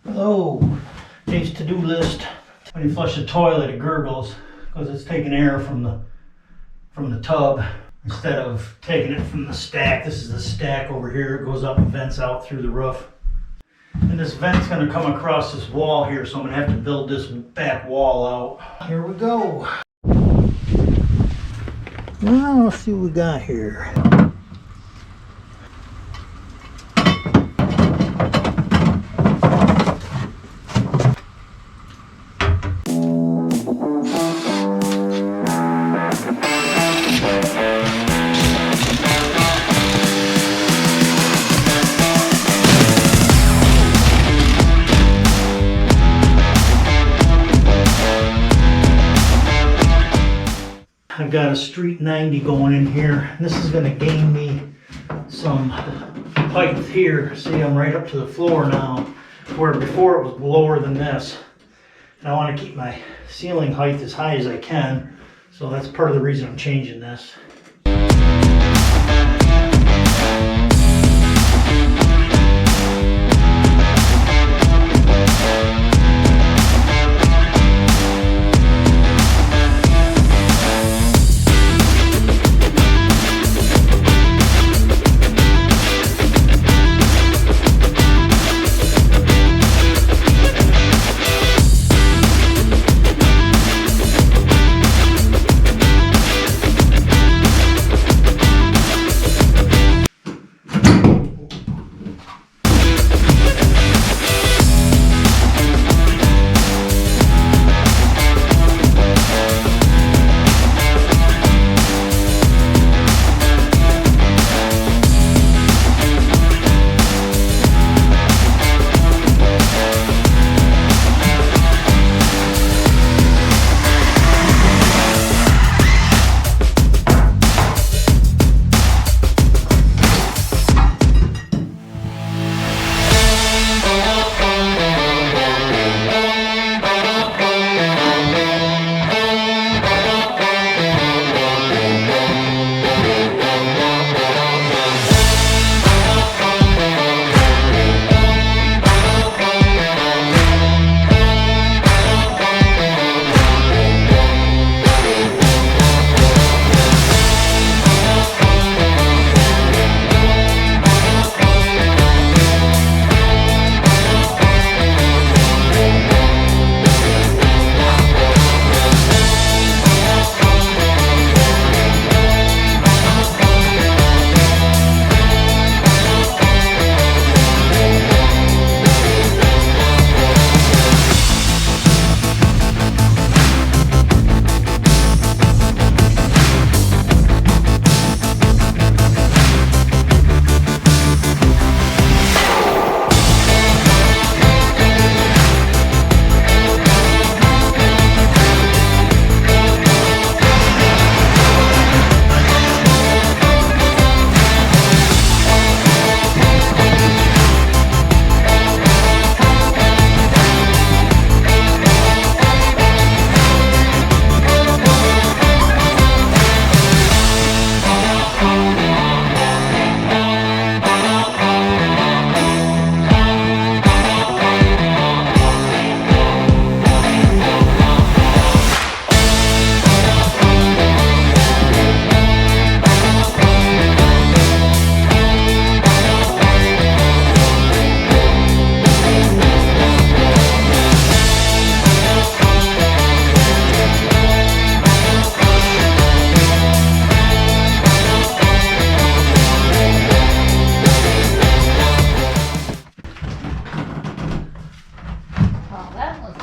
Hello, Dave's to-do list. When you flush the toilet, it gurgles because it's taking air from the tub instead of taking it from the stack. This is the stack over here. It goes up and vents out through the roof. And this vent's going to come across this wall here, so I'm going to have to build this back wall out. Here we go. Well, let's see what we got here. I've got a street 90 going in here. This is going to gain me some height here. See, I'm right up to the floor now, where before it was lower than this. And I want to keep my ceiling height as high as I can, so that's part of the reason I'm changing this.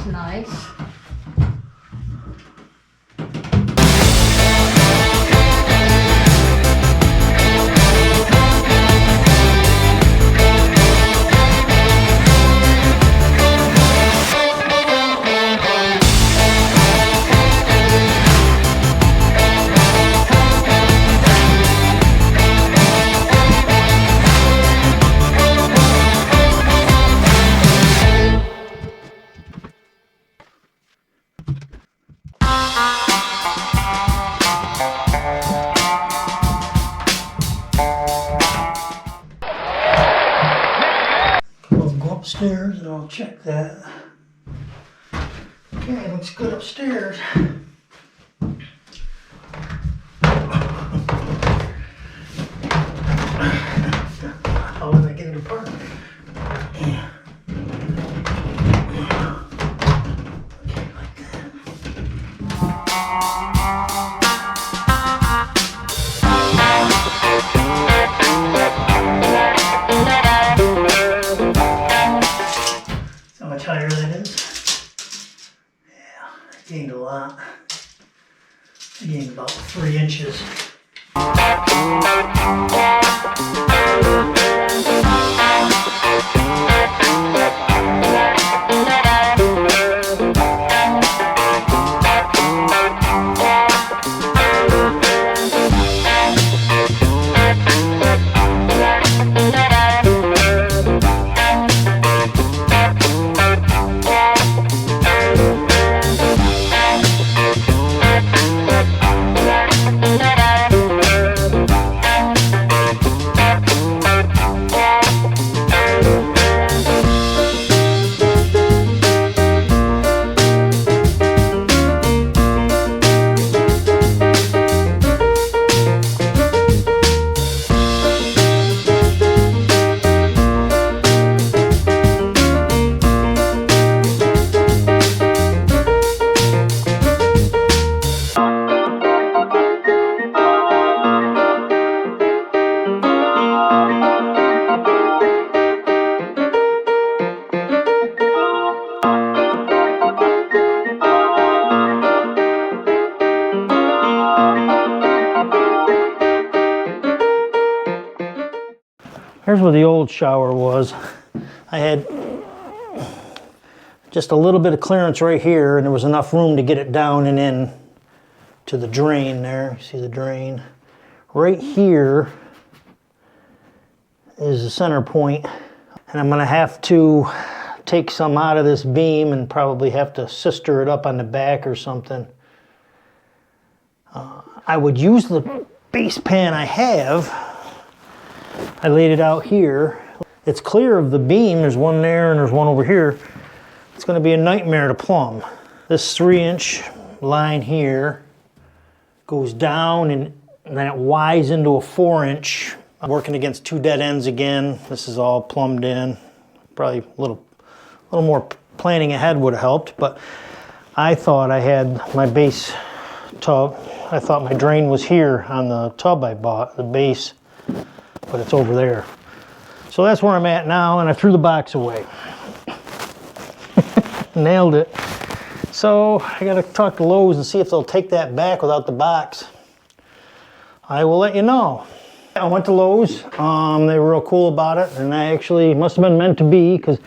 Nice. like that. Okay, looks good upstairs. How did I get it apart? Yeah. Okay, like that. See how much higher that is? Yeah, I gained a lot. I gained about 3 inches. Here's where the old shower was. I had just a little bit of clearance right here, and there was enough room to get it down and in to the drain there. You see the drain? Right here is the center point, and I'm gonna have to take some out of this beam and probably have to sister it up on the back or something. I would use the base pan I have. I laid it out here. It's clear of the beam. There's one there and there's one over here. It's going to be a nightmare to plumb. This 3-inch line here goes down and then it wides into a 4-inch. I'm working against 2 dead ends again. This is all plumbed in. Probably a little more planning ahead would have helped, but I thought I had my base tub. I thought my drain was here on the tub I bought, the base, but it's over there. So that's where I'm at now, and I threw the box away. Nailed it. So I gotta talk to Lowe's and see if they'll take that back without the box. I will let you know. I went to Lowe's. They were real cool about it, and I actually must have been meant to be because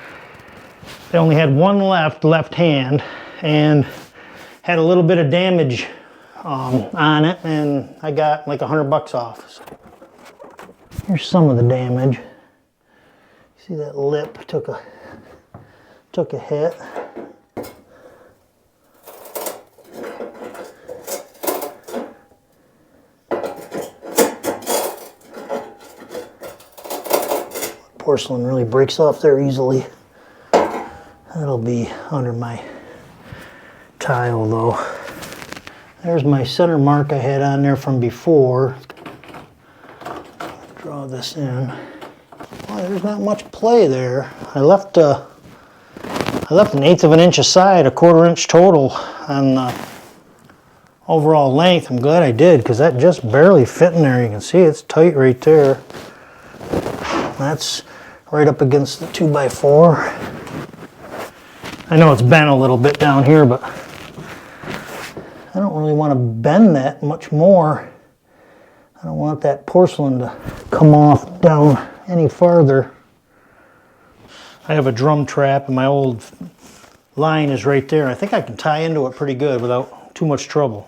they only had one left hand, and had a little bit of damage on it, and I got like $100 off. So here's some of the damage. See that lip took a hit. Porcelain really breaks off there easily. That'll be under my tile though. There's my center mark I had on there from before. Draw this in. Well, there's not much play there. I left 1/8 of an inch aside, 1/4 inch total on the overall length. I'm glad I did because that just barely fit in there. You can see it's tight right there. That's right up against the 2x4. I know it's bent a little bit down here, but I don't really want to bend that much more. I don't want that porcelain to come off down any farther. I have a drum trap and my old line is right there. I think I can tie into it pretty good without too much trouble.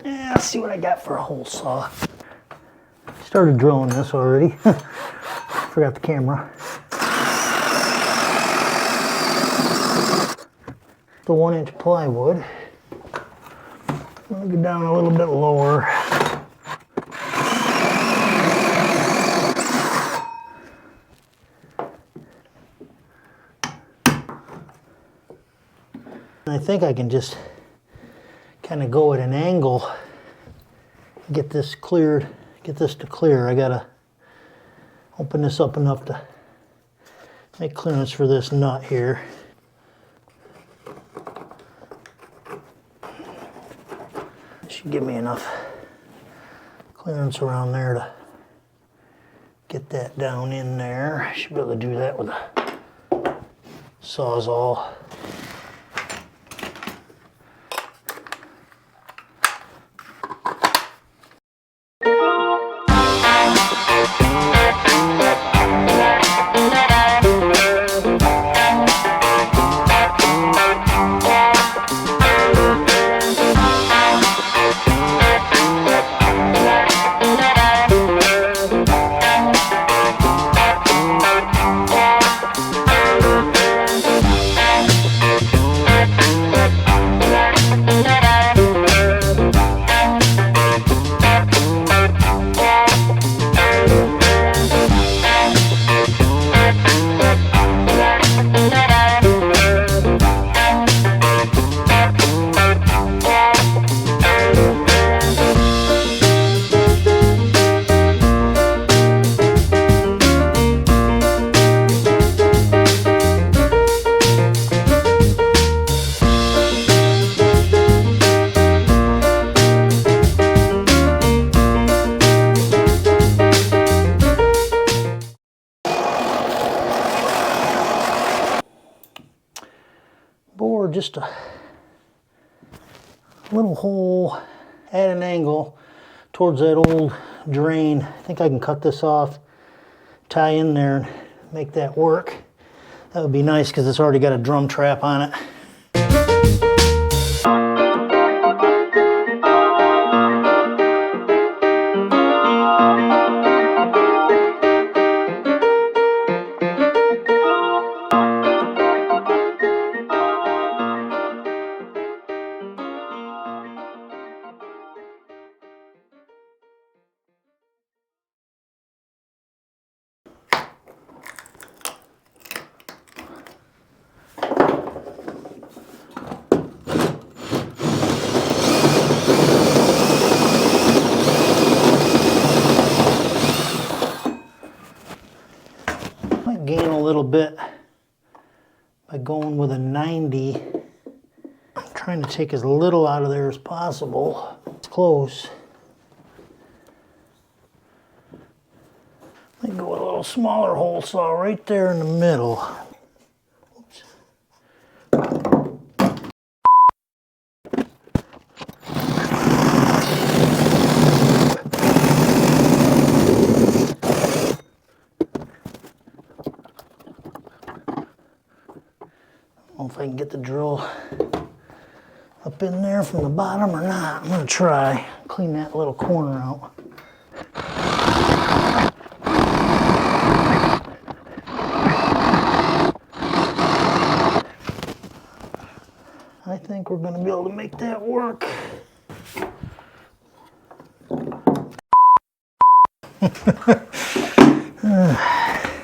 Yeah, let's see what I got for a hole saw. Started drilling this already. Forgot the camera. The 1-inch plywood. I'm gonna go down a little bit lower. I think I can just kind of go at an angle, get this cleared, get this to clear. I gotta open this up enough to make clearance for this nut here. Should give me enough clearance around there to get that down in there. I should be able to do that with a Sawzall. Bore just a little hole at an angle towards that old drain. I think I can cut this off, tie in there, and make that work. That would be nice because it's already got a drum trap on it. Gain a little bit by going with a 90. I'm trying to take as little out of there as possible. It's close. Let me go with a little smaller hole saw right there in the middle. Oops. I don't know if I can get the drill up in there from the bottom or not. I'm gonna try. Clean that little corner out. I think we're gonna be able to make that work.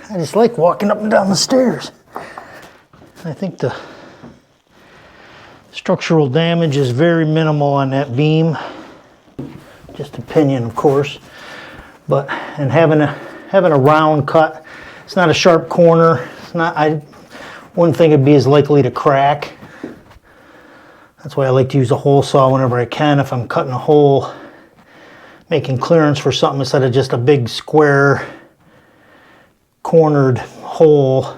I just like walking up and down the stairs. I think the structural damage is very minimal on that beam. Just opinion, of course. But and having a round cut, it's not a sharp corner. It's not. I wouldn't think it'd be as likely to crack. That's why I like to use a hole saw whenever I can. If I'm cutting a hole, making clearance for something instead of just a big square cornered hole.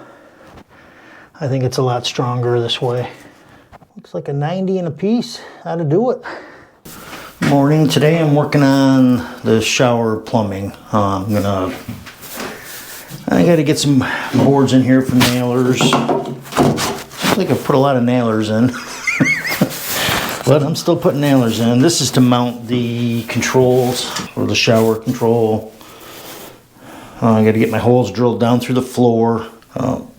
I think it's a lot stronger this way. Looks like a 90 in a piece. How to do it. Morning. Today I'm working on the shower plumbing. I gotta get some boards in here for nailers. I think I've put a lot of nailers in. But I'm still putting nailers in. This is to mount the controls for the shower control. I gotta get my holes drilled down through the floor.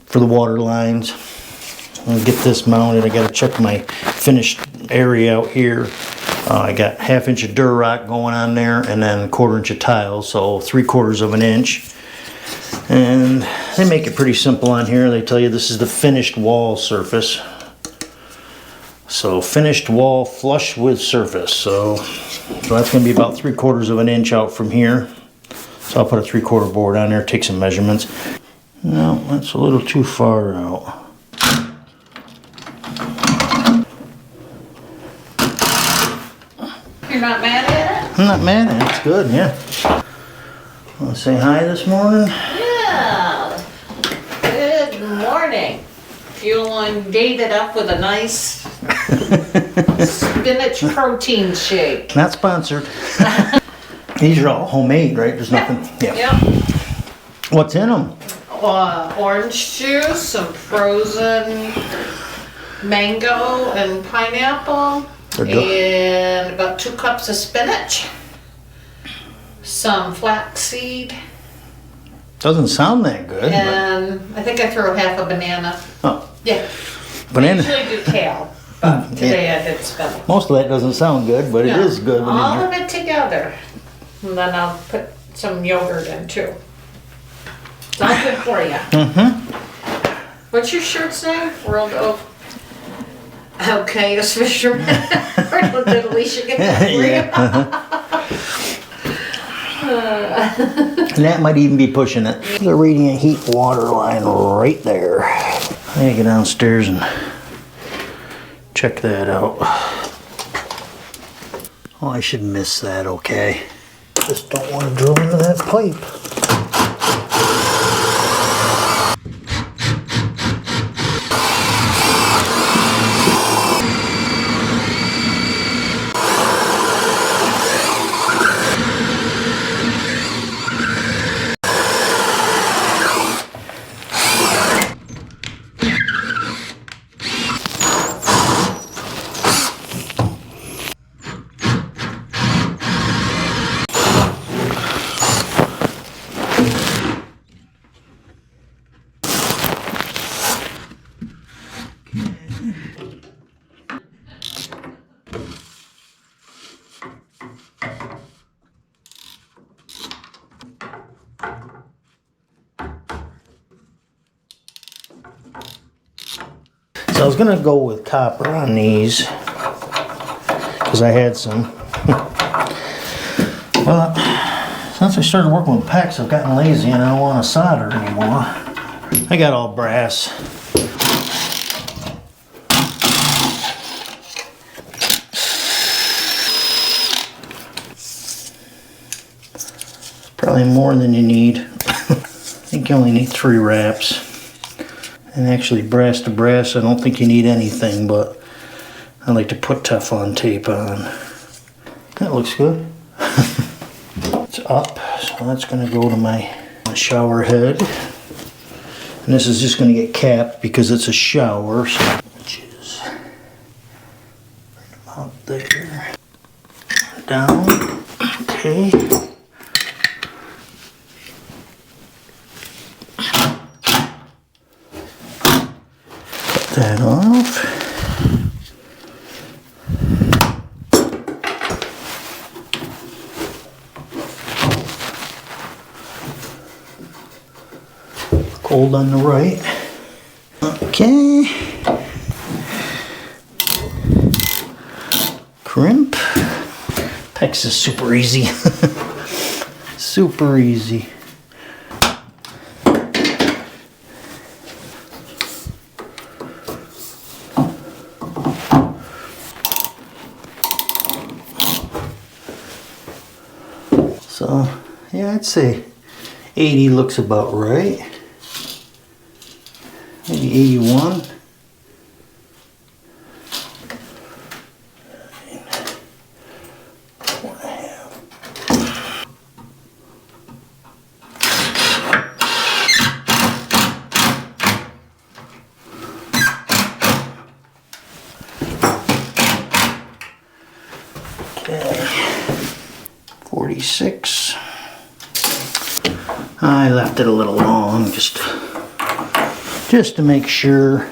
For the water lines. I'll get this mounted. I got to check my finished area out here. I got 1/2 inch of Durarock going on there and then 1/4 inch of tile, so 3/4 of an inch. And they make it pretty simple on here. They tell you this is the finished wall surface. So finished wall flush with surface. So that's going to be about 3/4 of an inch out from here. So I'll put a 3/4 board on there, take some measurements. No, that's a little too far out. You're not mad at it? I'm not mad at it. It's good, yeah. Want to say hi this morning? Yeah. Good morning. Fueling dated up with a nice spinach protein shake. Not sponsored. These are all homemade, right? There's nothing. Yeah. Yep. What's in them? Orange juice, some frozen mango and pineapple, They're good. and about 2 cups of spinach, some flaxseed, Doesn't sound that good. and I think I threw half a banana. Oh, Yeah, banana. I usually do kale, but today I did spinach. Most of that doesn't sound good, but it Yeah. is good. When All you of it together, and then I'll put some yogurt in too. It's all good for you. What's your shirt's name? World of... Okay, as fisherman. Where did Alicia get that for you? And that might even be pushing it. The radiant heat water line right there. I gotta get downstairs and check that out. Oh, I should miss that, okay. Just don't want to drill into that pipe. So I was gonna go with copper on these because I had some. Well, since I started working with PEX, I've gotten lazy and I don't want to solder anymore. I got all brass. Probably more than you need. I think you only need 3 wraps. And actually, brass to brass, I don't think you need anything, but I like to put Teflon tape on. That looks good. It's up, so that's going to go to my shower head. And this is just going to get capped because it's a shower, so which is about there. Down. Okay. That off. Cold on the right. Okay. Crimp. PEX is super easy. Super easy. So, yeah, I'd say 80 looks about right. Maybe 81. Okay. 46. I left it a little long just to make sure.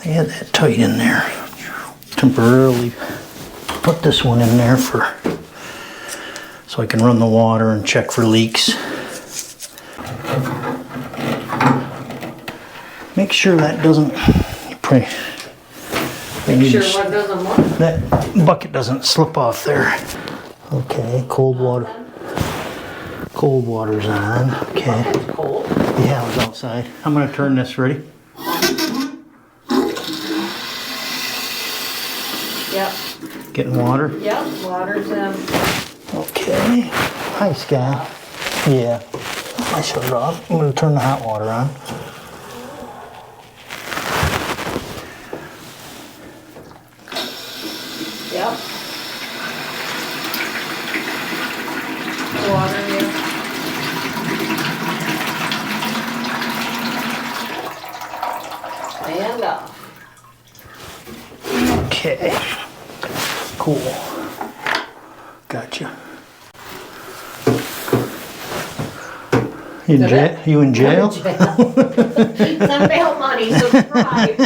I had that tight in there. Temporarily put this one in there so I can run the water and check for leaks. Make sure that doesn't, Make sure what doesn't work. that bucket doesn't slip off there. Okay, cold water. Cold water's on. Okay. It's cold. Yeah, I was outside. I'm gonna turn this. Ready? Yep. Getting water. Yep. Water's in. Okay. Hi, Sky. Yeah. I shut it off. I'm gonna turn the hot water on. Yep. Water here. And off. Okay. Cool. Gotcha. You in jail? It's on bail money, subscribe.